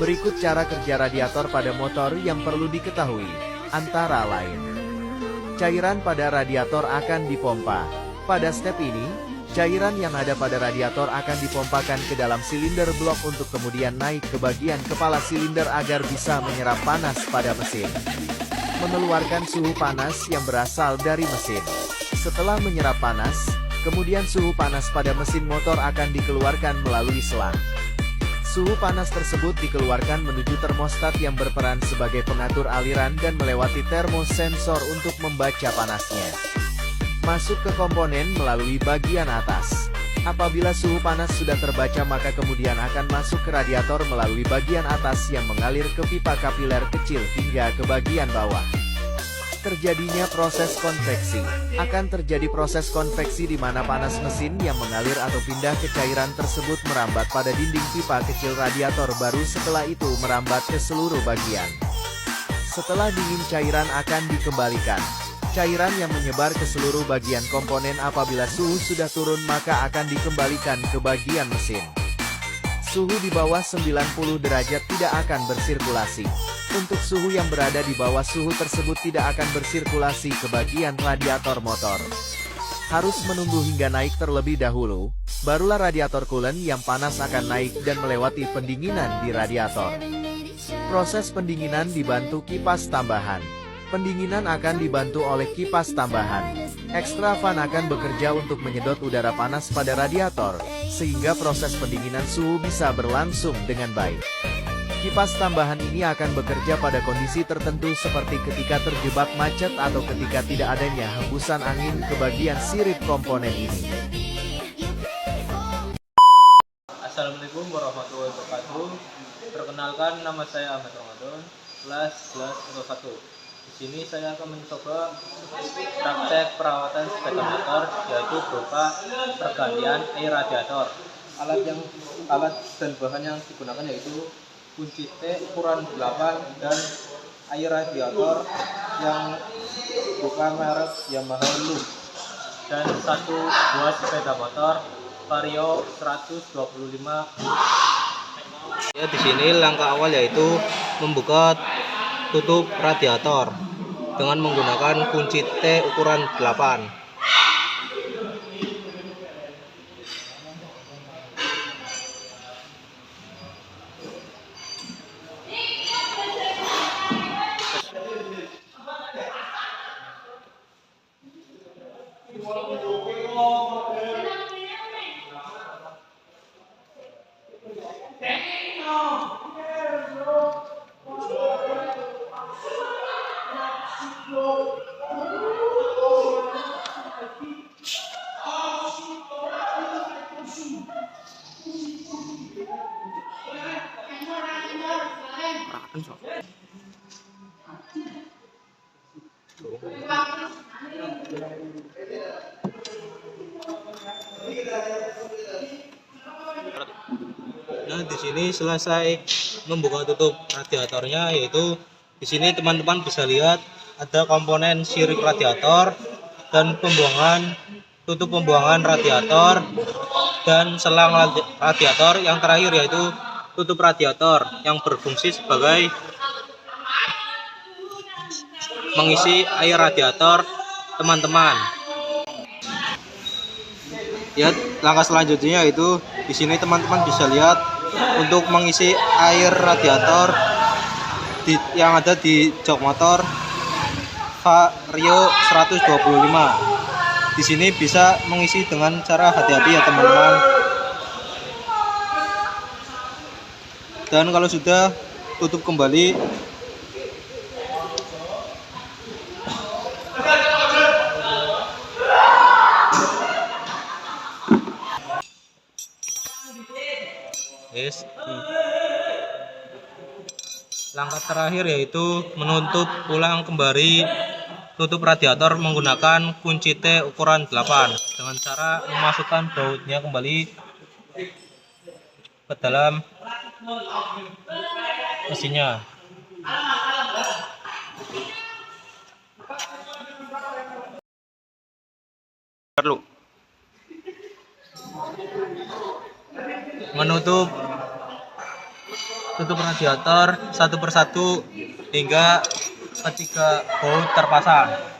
Berikut cara kerja radiator pada motor yang perlu diketahui, antara lain. Cairan pada radiator akan dipompa. Pada step ini, cairan yang ada pada radiator akan dipompakan ke dalam silinder blok untuk kemudian naik ke bagian kepala silinder agar bisa menyerap panas pada mesin. Mengeluarkan suhu panas yang berasal dari mesin. Setelah menyerap panas, kemudian suhu panas pada mesin motor akan dikeluarkan melalui selang. Suhu panas tersebut dikeluarkan menuju termostat yang berperan sebagai pengatur aliran dan melewati termosensor untuk membaca panasnya. Masuk ke komponen melalui bagian atas. Apabila suhu panas sudah terbaca maka kemudian akan masuk ke radiator melalui bagian atas yang mengalir ke pipa kapiler kecil hingga ke bagian bawah. Terjadinya proses konveksi. Akan terjadi proses konveksi di mana panas mesin yang mengalir atau pindah ke cairan tersebut merambat pada dinding pipa kecil radiator baru setelah itu merambat ke seluruh bagian. Setelah dingin cairan akan dikembalikan. Cairan yang menyebar ke seluruh bagian komponen apabila suhu sudah turun maka akan dikembalikan ke bagian mesin. Suhu di bawah 90 derajat tidak akan bersirkulasi. Untuk suhu yang berada di bawah suhu tersebut tidak akan bersirkulasi ke bagian radiator motor. Harus menunggu hingga naik terlebih dahulu, barulah radiator coolant yang panas akan naik dan melewati pendinginan di radiator. Proses pendinginan dibantu kipas tambahan. Pendinginan akan dibantu oleh kipas tambahan. Extra fan akan bekerja untuk menyedot udara panas pada radiator, sehingga proses pendinginan suhu bisa berlangsung dengan baik. Kipas tambahan ini akan bekerja pada kondisi tertentu seperti ketika terjebak macet atau ketika tidak adanya hembusan angin ke bagian sirip komponen ini. Assalamualaikum warahmatullahi wabarakatuh. Perkenalkan, nama saya Ahmad Ramadan, kelas 11 1. Di sini saya akan mencoba praktek perawatan sepeda motor, yaitu berupa pergantian air radiator. Alat dan bahan yang digunakan yaitu kunci T ukuran 8 dan air radiator yang bukan merek Yamaha Loop, dan satu buah sepeda motor Vario 125. Ya, di sini langkah awal yaitu membuka tutup radiator dengan menggunakan kunci T ukuran 8. Nah, di sini selesai membuka tutup radiatornya, yaitu di sini teman-teman bisa lihat ada komponen sirip radiator dan tutup pembuangan radiator dan selang radiator. Yang terakhir yaitu tutup radiator yang berfungsi sebagai mengisi air radiator teman-teman. Ya, langkah selanjutnya yaitu di sini teman-teman bisa lihat untuk mengisi air radiator yang ada di jok motor Vario 125. Di sini bisa mengisi dengan cara hati-hati ya teman-teman. Dan kalau sudah, tutup kembali. Yes. Langkah terakhir yaitu menutup ulang kembali tutup radiator menggunakan kunci T ukuran 8 dengan cara memasukkan bautnya kembali ke dalam mesinnya. Perlu menutup tutup radiator satu persatu hingga ketika baut terpasang.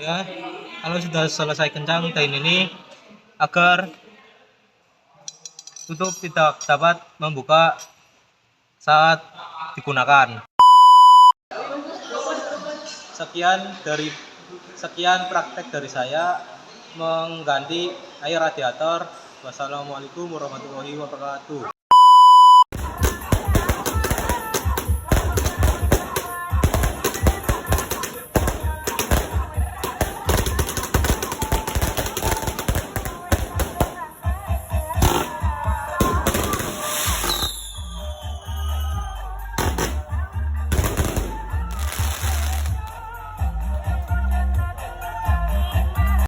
Ya, kalau sudah selesai kencang kain ini, agar tutup tidak dapat membuka saat digunakan. Sekian praktek dari saya mengganti air radiator. Wassalamualaikum warahmatullahi wabarakatuh.